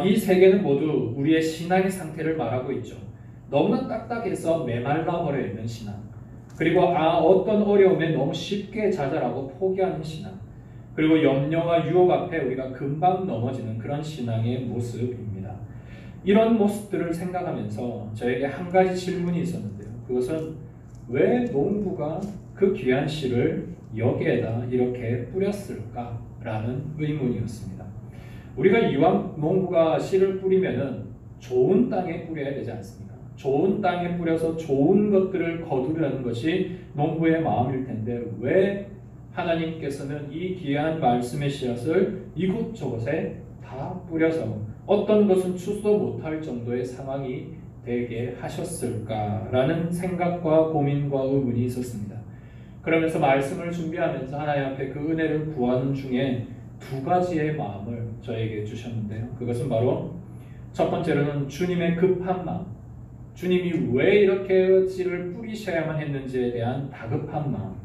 이 세 개는 모두 우리의 신앙의 상태를 말하고 있죠. 너무나 딱딱해서 메말라 버려 있는 신앙, 그리고 어떤 어려움에 너무 쉽게 좌절하고 포기하는 신앙, 그리고 염려와 유혹 앞에 우리가 금방 넘어지는 그런 신앙의 모습입니다. 이런 모습들을 생각하면서 저에게 한 가지 질문이 있었는데요. 그것은 왜 농부가 그 귀한 씨를 여기에다 이렇게 뿌렸을까라는 의문이었습니다. 우리가 이왕 농부가 씨를 뿌리면은 좋은 땅에 뿌려야 되지 않습니까? 좋은 땅에 뿌려서 좋은 것들을 거두려는 것이 농부의 마음일 텐데 왜 하나님께서는 이 귀한 말씀의 씨앗을 이곳저곳에 다 뿌려서 어떤 것은 추수도 못할 정도의 상황이 되게 하셨을까라는 생각과 고민과 의문이 있었습니다. 그러면서 말씀을 준비하면서 하나님 앞에 그 은혜를 구하는 중에 두 가지의 마음을 저에게 주셨는데요. 그것은 바로 첫 번째로는 주님의 급한 마음, 주님이 왜 이렇게 씨를 뿌리셔야만 했는지에 대한 다급한 마음,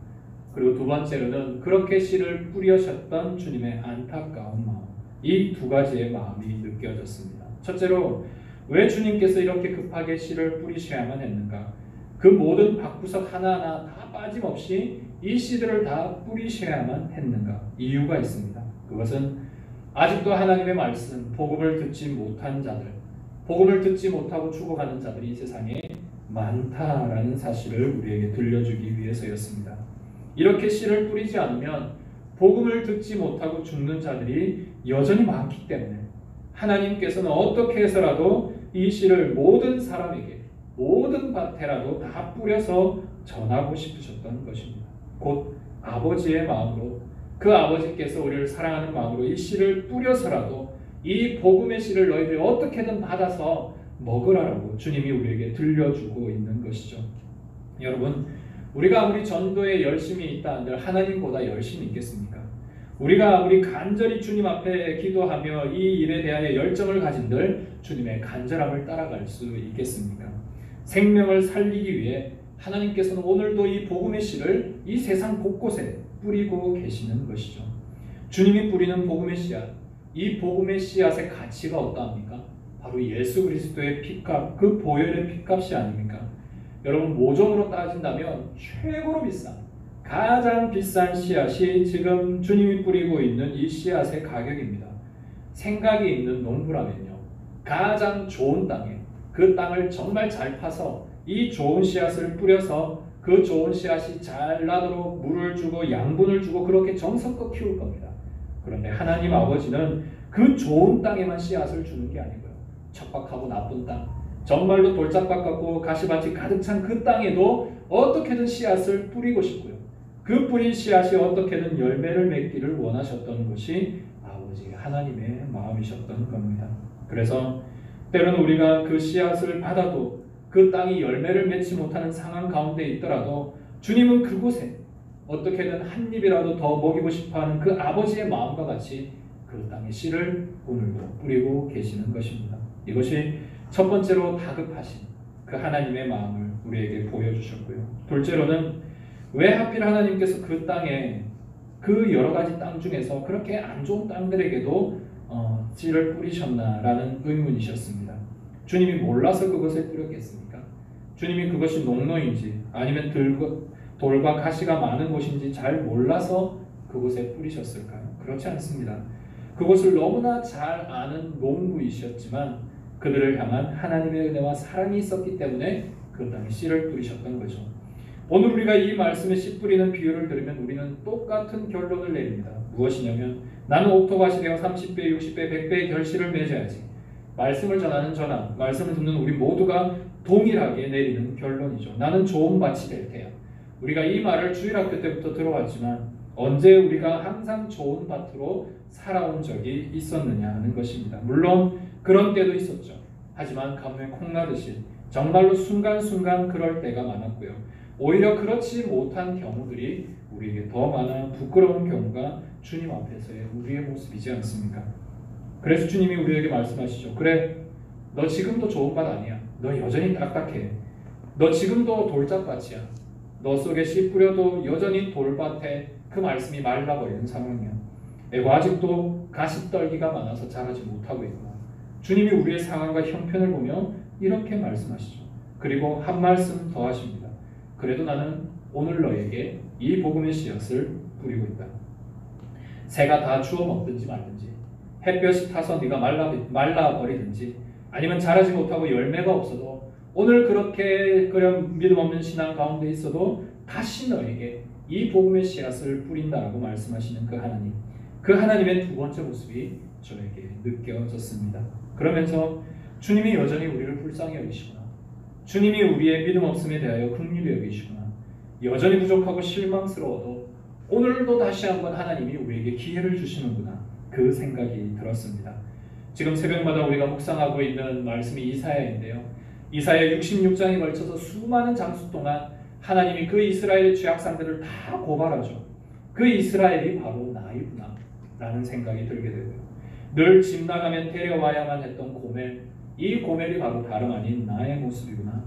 그리고 두 번째로는 그렇게 씨를 뿌리셨던 주님의 안타까운 마음, 이 두 가지의 마음이 느껴졌습니다. 첫째로 왜 주님께서 이렇게 급하게 씨를 뿌리셔야만 했는가? 그 모든 밥구석 하나하나 다 빠짐없이 이 씨들을 다 뿌리셔야만 했는가? 이유가 있습니다. 그것은 아직도 하나님의 말씀, 복음을 듣지 못한 자들, 복음을 듣지 못하고 죽어가는 자들이 이 세상에 많다라는 사실을 우리에게 들려주기 위해서였습니다. 이렇게 씨를 뿌리지 않으면 복음을 듣지 못하고 죽는 자들이 여전히 많기 때문에 하나님께서는 어떻게 해서라도 이 씨를 모든 사람에게, 모든 밭에라도 다 뿌려서 전하고 싶으셨던 것입니다. 곧 아버지의 마음으로, 그 아버지께서 우리를 사랑하는 마음으로 이 씨를 뿌려서라도 이 복음의 씨를 너희들이 어떻게든 받아서 먹으라고 주님이 우리에게 들려주고 있는 것이죠. 여러분, 우리가 아무리 전도에 열심히 있다 한들 하나님보다 열심히 있겠습니까? 우리가 아무리 간절히 주님 앞에 기도하며 이 일에 대하여 열정을 가진들 주님의 간절함을 따라갈 수 있겠습니까? 생명을 살리기 위해 하나님께서는 오늘도 이 복음의 씨를 이 세상 곳곳에 뿌리고 계시는 것이죠. 주님이 뿌리는 복음의 씨앗, 이 복음의 씨앗의 가치가 어떠합니까? 바로 예수 그리스도의 피값, 그 보혈의 피값이 아닙니까? 여러분, 모종으로 따진다면 최고로 비싼, 가장 비싼 씨앗이 지금 주님이 뿌리고 있는 이 씨앗의 가격입니다. 생각이 있는 농부라면요, 가장 좋은 땅에 그 땅을 정말 잘 파서 이 좋은 씨앗을 뿌려서 그 좋은 씨앗이 잘 나도록 물을 주고 양분을 주고 그렇게 정성껏 키울 겁니다. 그런데 하나님 아버지는 그 좋은 땅에만 씨앗을 주는 게 아니고요, 척박하고 나쁜 땅, 정말로 돌짝밭 같고 가시밭이 가득 찬 그 땅에도 어떻게든 씨앗을 뿌리고 싶고요, 그 뿌린 씨앗이 어떻게든 열매를 맺기를 원하셨던 것이 아버지 하나님의 마음이셨던 겁니다. 그래서 때로는 우리가 그 씨앗을 받아도 그 땅이 열매를 맺지 못하는 상황 가운데 있더라도 주님은 그곳에 어떻게든 한 입이라도 더 먹이고 싶어하는 그 아버지의 마음과 같이 그 땅에 씨를 오늘도 뿌리고 계시는 것입니다. 이것이 첫 번째로 다급하신 그 하나님의 마음을 우리에게 보여주셨고요. 둘째로는 왜 하필 하나님께서 그 땅에, 그 여러 가지 땅 중에서 그렇게 안 좋은 땅들에게도 씨를 뿌리셨나라는 의문이셨습니다. 주님이 몰라서 그것에 뿌렸겠습니까? 주님이 그것이 농로인지 아니면 돌과 가시가 많은 곳인지 잘 몰라서 그곳에 뿌리셨을까요? 그렇지 않습니다. 그것을 너무나 잘 아는 농부이셨지만 그들을 향한 하나님의 은혜와 사랑이 있었기 때문에 그 땅에 씨를 뿌리셨던 거죠. 오늘 우리가 이 말씀에 씨 뿌리는 비유를 들으면 우리는 똑같은 결론을 내립니다. 무엇이냐면 나는 옥토밭이 되어 30배, 60배, 100배의 결실을 맺어야지. 말씀을 전하는 저나 말씀을 듣는 우리 모두가 동일하게 내리는 결론이죠. 나는 좋은 밭이 될 테야. 우리가 이 말을 주일학교 때부터 들어봤지만 언제 우리가 항상 좋은 밭으로 살아온 적이 있었느냐 하는 것입니다. 물론 그런 때도 있었죠. 하지만 가뭄에 콩나듯이 정말로 순간순간 그럴 때가 많았고요. 오히려 그렇지 못한 경우들이 우리에게 더 많아 부끄러운 경우가 주님 앞에서의 우리의 모습이지 않습니까? 그래서 주님이 우리에게 말씀하시죠. 그래, 너 지금도 좋은 밭 아니야. 너 여전히 딱딱해. 너 지금도 돌짝밭이야. 너 속에 씨 뿌려도 여전히 돌밭에 그 말씀이 말라버리는 상황이야. 애고 아직도 가시떨기가 많아서 자라지 못하고 있구나. 주님이 우리의 상황과 형편을 보며 이렇게 말씀하시죠. 그리고 한 말씀 더 하십니다. 그래도 나는 오늘 너에게 이 복음의 씨앗을 뿌리고 있다. 새가 다 주워 먹든지 말든지, 햇볕이 타서 네가 말라버리든지, 아니면 자라지 못하고 열매가 없어도 오늘 그렇게 그런 믿음 없는 신앙 가운데 있어도 다시 너에게 이 복음의 씨앗을 뿌린다라고 말씀하시는 그 하나님, 그 하나님의 두 번째 모습이 저에게 느껴졌습니다. 그러면서 주님이 여전히 우리를 불쌍히 여기시구나. 주님이 우리의 믿음 없음에 대하여 긍휼히 여기시구나. 여전히 부족하고 실망스러워도 오늘도 다시 한번 하나님이 우리에게 기회를 주시는구나. 그 생각이 들었습니다. 지금 새벽마다 우리가 묵상하고 있는 말씀이 이사야인데요. 이사야 66장에 걸쳐서 수많은 장수 동안 하나님이 그 이스라엘의 죄악상들을 다 고발하죠. 그 이스라엘이 바로 나이구나 라는 생각이 들게 되고요. 늘 집 나가면 데려와야만 했던 고멜, 이 고멜이 바로 다름 아닌 나의 모습이구나.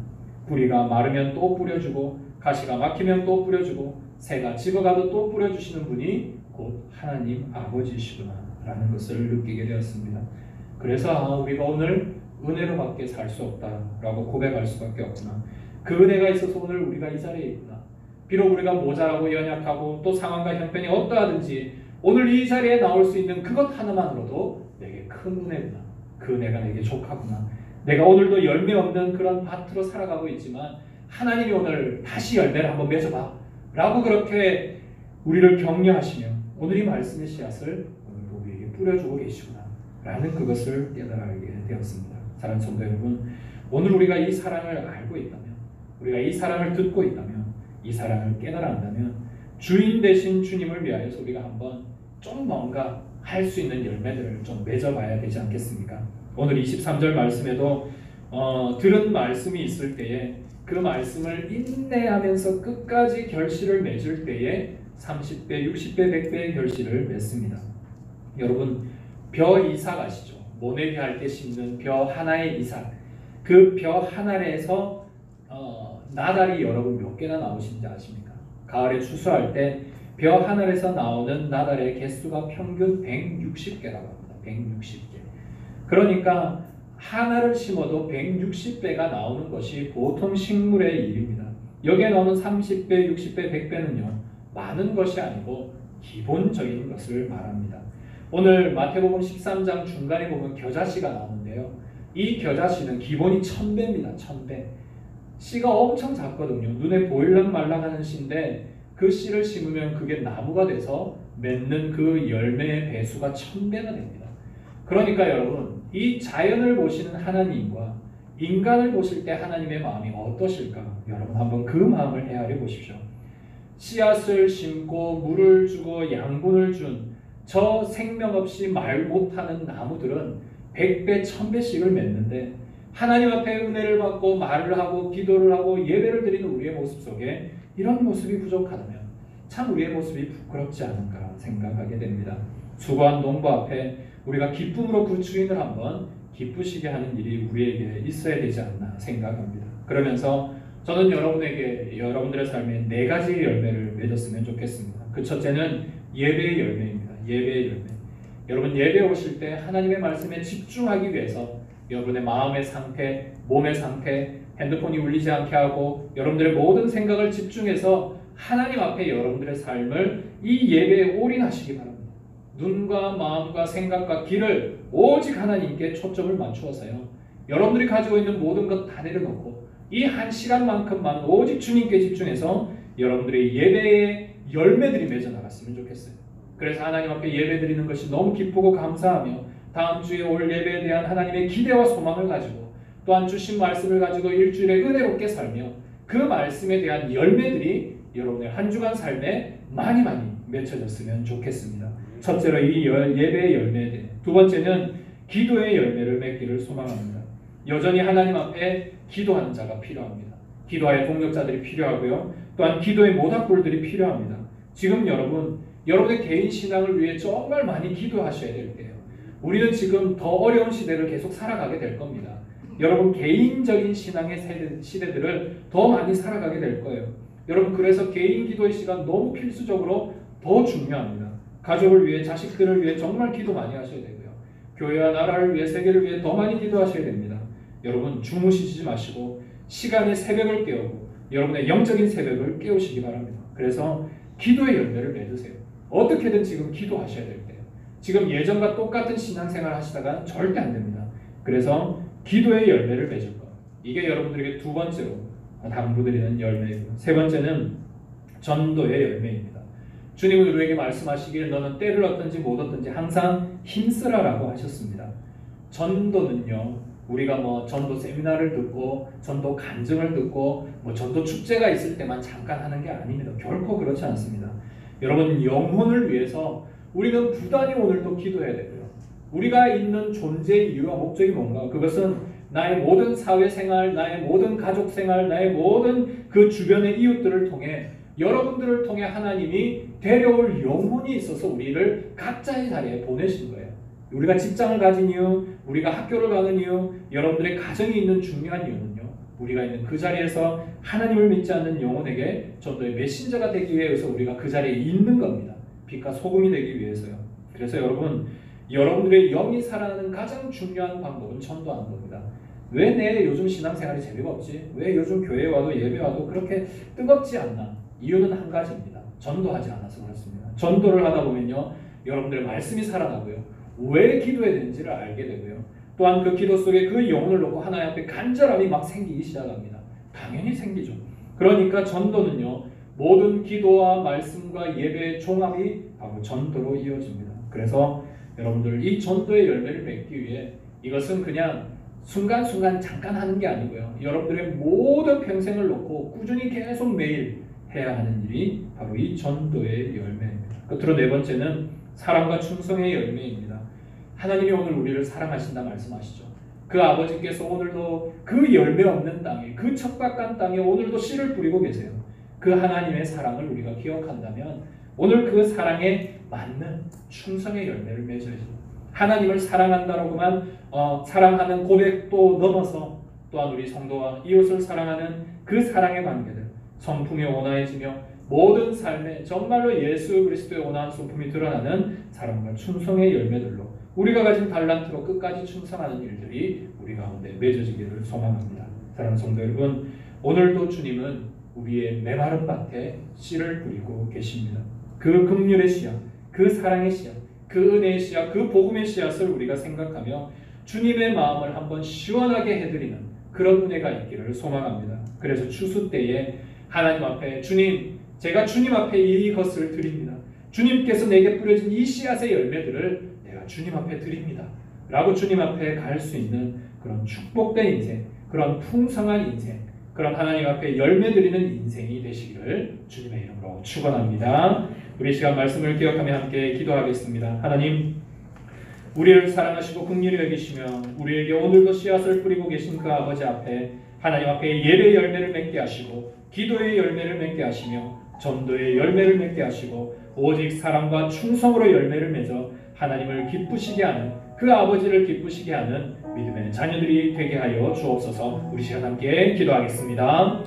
뿌리가 마르면 또 뿌려주고 가시가 막히면 또 뿌려주고 새가 집어가도 또 뿌려주시는 분이 곧 하나님 아버지시구나 라는 것을 느끼게 되었습니다. 그래서 우리가 오늘 은혜로밖에 살 수 없다라고 고백할 수밖에 없구나. 그 은혜가 있어서 오늘 우리가 이 자리에 있구나. 비록 우리가 모자라고 연약하고 또 상황과 형편이 어떠하든지 오늘 이 자리에 나올 수 있는 그것 하나만으로도 내게 큰 은혜구나. 그 은혜가 내게 족하구나. 내가 오늘도 열매 없는 그런 밭으로 살아가고 있지만 하나님이 오늘 다시 열매를 한번 맺어봐 라고 그렇게 우리를 격려하시며 오늘 이 말씀의 씨앗을 오늘도 우리에게 뿌려주고 계시구나 라는 그것을 깨달게 되었습니다. 사랑하는 성도 여러분, 오늘 우리가 이 사랑을 알고 있다면, 우리가 이 사랑을 듣고 있다면, 이 사랑을 깨달아간다면 주인 되신 주님을 위하여서 우리가 한번 좀 뭔가 할 수 있는 열매들을 좀 맺어봐야 되지 않겠습니까? 오늘 23절 말씀에도 들은 말씀이 있을 때에 그 말씀을 인내하면서 끝까지 결실을 맺을 때에 30배, 60배, 100배의 결실을 맺습니다. 여러분 벼 이삭 아시죠? 모내기 할 때 심는 벼 하나의 이삭. 그 벼 하나에서 나달이 여러분 몇 개나 나오신지 아십니까? 가을에 추수할 때 벼 하늘에서 나오는 나달의 개수가 평균 160개라고 합니다. 160개. 그러니까 하나를 심어도 160배가 나오는 것이 보통 식물의 일입니다. 여기에 나오는 30배, 60배, 100배는요. 많은 것이 아니고 기본적인 것을 말합니다. 오늘 마태복음 13장 중간에 보면 겨자씨가 나오는데요. 이 겨자씨는 기본이 1000배입니다. 1000배. 씨가 엄청 작거든요. 눈에 보일랑 말랑하는 씨인데 그 씨를 심으면 그게 나무가 돼서 맺는 그 열매의 배수가 1000배나 됩니다. 그러니까 여러분 이 자연을 보시는 하나님과 인간을 보실 때 하나님의 마음이 어떠실까? 여러분 한번 그 마음을 헤아려 보십시오. 씨앗을 심고 물을 주고 양분을 준 저 생명 없이 말 못하는 나무들은 100배, 1000배씩을 맺는데 하나님 앞에 은혜를 받고 말을 하고 기도를 하고 예배를 드리는 우리의 모습 속에 이런 모습이 부족하다면 참 우리의 모습이 부끄럽지 않은가 생각하게 됩니다. 수고한 농부 앞에 우리가 기쁨으로 그 주인을 한번 기쁘시게 하는 일이 우리에게 있어야 되지 않나 생각합니다. 그러면서 저는 여러분에게 여러분들의 삶에 4가지의 열매를 맺었으면 좋겠습니다. 그 첫째는 예배의 열매입니다. 예배의 열매. 여러분 예배 오실 때 하나님의 말씀에 집중하기 위해서 여러분의 마음의 상태, 몸의 상태, 핸드폰이 울리지 않게 하고 여러분들의 모든 생각을 집중해서 하나님 앞에 여러분들의 삶을 이 예배에 올인하시기 바랍니다. 눈과 마음과 생각과 길을 오직 하나님께 초점을 맞추어서요. 여러분들이 가지고 있는 모든 것 다 내려놓고 이 한 시간만큼만 오직 주님께 집중해서 여러분들의 예배의 열매들이 맺어나갔으면 좋겠어요. 그래서 하나님 앞에 예배 드리는 것이 너무 기쁘고 감사하며 다음 주에 올 예배에 대한 하나님의 기대와 소망을 가지고 또한 주신 말씀을 가지고 일주일에 은혜롭게 살며 그 말씀에 대한 열매들이 여러분의 한 주간 삶에 많이 맺혀졌으면 좋겠습니다. 첫째로 이 예배의 열매, 두 번째는 기도의 열매를 맺기를 소망합니다. 여전히 하나님 앞에 기도하는 자가 필요합니다. 기도의 동력자들이 필요하고요. 또한 기도의 모닥불들이 필요합니다. 지금 여러분의 개인 신앙을 위해 정말 많이 기도하셔야 될 때예요. 우리는 지금 더 어려운 시대를 계속 살아가게 될 겁니다. 여러분 개인적인 신앙의 시대들을 더 많이 살아가게 될 거예요. 여러분 그래서 개인 기도의 시간 너무 필수적으로 더 중요합니다. 가족을 위해 자식들을 위해 정말 기도 많이 하셔야 되고요. 교회와 나라를 위해 세계를 위해 더 많이 기도하셔야 됩니다. 여러분 주무시지 마시고 시간의 새벽을 깨우고 여러분의 영적인 새벽을 깨우시기 바랍니다. 그래서 기도의 열매를 맺으세요. 어떻게든 지금 기도하셔야 될 때예요. 지금 예전과 똑같은 신앙생활 하시다가는 절대 안 됩니다. 그래서 기도의 열매를 맺을 것. 이게 여러분들에게 두 번째로 당부드리는 열매이고요. 세 번째는 전도의 열매입니다. 주님은 우리에게 말씀하시길 너는 때를 얻든지 못 얻든지 항상 힘쓰라라고 하셨습니다. 전도는요. 우리가 뭐 전도 세미나를 듣고 전도 간증을 듣고 뭐 전도 축제가 있을 때만 잠깐 하는 게 아닙니다. 결코 그렇지 않습니다. 여러분, 영혼을 위해서 우리는 부단히 오늘도 기도해야 되고요. 우리가 있는 존재의 이유와 목적이 뭔가? 그것은 나의 모든 사회생활, 나의 모든 가족생활, 나의 모든 그 주변의 이웃들을 통해, 여러분들을 통해 하나님이 데려올 영혼이 있어서 우리를 각자의 자리에 보내신 거예요. 우리가 직장을 가진 이유, 우리가 학교를 가는 이유, 여러분들의 가정이 있는 중요한 이유는요, 우리가 있는 그 자리에서 하나님을 믿지 않는 영혼에게 전도의 메신저가 되기 위해서 우리가 그 자리에 있는 겁니다. 빛과 소금이 되기 위해서요. 그래서 여러분, 여러분들의 영이 살아나는 가장 중요한 방법은 전도하는 겁니다. 왜 내 요즘 신앙생활이 재미가 없지? 왜 요즘 교회에 와도 예배 와도 그렇게 뜨겁지 않나? 이유는 한 가지입니다. 전도하지 않아서 그렇습니다. 전도를 하다 보면요, 여러분들의 말씀이 살아나고요, 왜 기도해야 되는지를 알게 되고요, 또한 그 기도 속에 그 영혼을 놓고 하나님 앞에 간절함이 막 생기기 시작합니다. 당연히 생기죠. 그러니까 전도는요, 모든 기도와 말씀과 예배의 종합이 바로 전도로 이어집니다. 그래서 여러분들, 이 전도의 열매를 맺기 위해 이것은 그냥 순간순간 잠깐 하는 게 아니고요, 여러분들의 모든 평생을 놓고 꾸준히 계속 매일 해야 하는 일이 바로 이 전도의 열매입니다. 끝으로 네 번째는 사랑과 충성의 열매입니다. 하나님이 오늘 우리를 사랑하신다 말씀하시죠. 그 아버지께서 오늘도 그 열매 없는 땅에, 그 척박한 땅에 오늘도 씨를 뿌리고 계세요. 그 하나님의 사랑을 우리가 기억한다면 오늘 그 사랑에 맞는 충성의 열매를 맺어야죠. 하나님을 사랑한다라고만 사랑하는 고백도 넘어서 또한 우리 성도와 이웃을 사랑하는 그 사랑의 관계들, 성품이 온화해지며 모든 삶에 정말로 예수 그리스도의 온화한 성품이 드러나는 사랑과 충성의 열매들로 우리가 가진 달란트로 끝까지 충성하는 일들이 우리 가운데 맺어지기를 소망합니다. 사랑하는 성도 여러분, 오늘도 주님은 우리의 메마른 밭에 씨를 뿌리고 계십니다. 그 긍휼의 씨앗, 그 사랑의 씨앗, 그 은혜의 씨앗, 그 복음의 씨앗을 우리가 생각하며 주님의 마음을 한번 시원하게 해드리는 그런 은혜가 있기를 소망합니다. 그래서 추수 때에 하나님 앞에, 주님, 제가 주님 앞에 이것을 드립니다. 주님께서 내게 뿌려진 이 씨앗의 열매들을 내가 주님 앞에 드립니다. 라고 주님 앞에 갈 수 있는 그런 축복된 인생, 그런 풍성한 인생, 그런 하나님 앞에 열매 드리는 인생이 되시기를 주님의 이름으로 축원합니다. 우리 시간 말씀을 기억하며 함께 기도하겠습니다. 하나님, 우리를 사랑하시고 긍휼히 여기시며 우리에게 오늘도 씨앗을 뿌리고 계신 그 아버지 앞에, 하나님 앞에 예배의 열매를 맺게 하시고 기도의 열매를 맺게 하시며 전도의 열매를 맺게 하시고 오직 사랑과 충성으로 열매를 맺어 하나님을 기쁘시게 하는, 그 아버지를 기쁘시게 하는 믿음의 자녀들이 되게 하여 주옵소서. 우리 시간 함께 기도하겠습니다.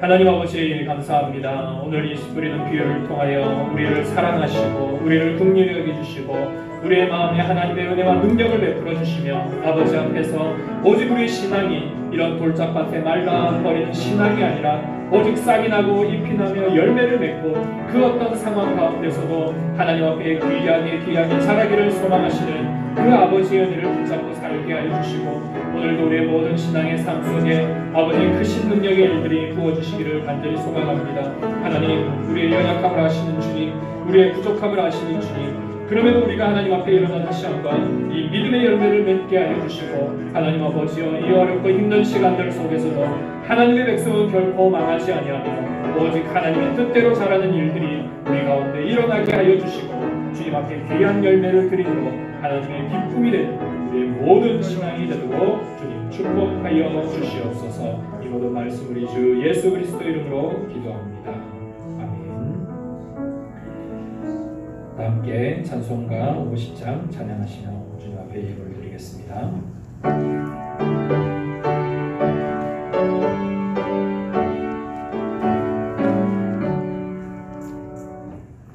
하나님 아버지, 감사합니다. 오늘 이 뿌리는 비유를 통하여 우리를 사랑하시고 우리를 긍휼히 여겨주시고 우리의 마음에 하나님의 은혜와 능력을 베풀어 주시며 아버지 앞에서 오직 우리의 신앙이 이런 돌짝밭에 말라버리는 신앙이 아니라 오직 싹이 나고 잎이 나며 열매를 맺고 그 어떤 상황 가운데서도 하나님 앞에 귀하게 자라기를 소망하시는 그 아버지의 은혜를 붙잡고 살게 하여 주시고 오늘도 우리의 모든 신앙의 삶 속에 아버지의 크신 능력의 일들이 부어주시기를 간절히 소망합니다. 하나님, 우리의 연약함을 아시는 주님, 우리의 부족함을 아시는 주님, 그럼에도 우리가 하나님 앞에 일어나 다시 한번 이 믿음의 열매를 맺게 하여 주시고 하나님 아버지여, 이 어렵고 힘든 시간들 속에서도 하나님의 백성은 결코 망하지 아니하며 오직 하나님의 뜻대로 자라는 일들이 우리 가운데 일어나게 하여 주시고 주님 앞에 귀한 열매를 드리도록 하나님의 기쁨이 되는 우리의 모든 신앙이 되도록 주님 축복하여 주시옵소서. 이 모든 말씀 우리 주 예수 그리스도 이름으로 기도합니다. 아멘. 다 함께 찬송가 50장 찬양하시며 주님 앞에 예배를 드리겠습니다.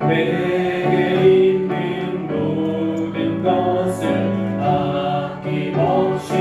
내게 있는 모든 것을 아낌없이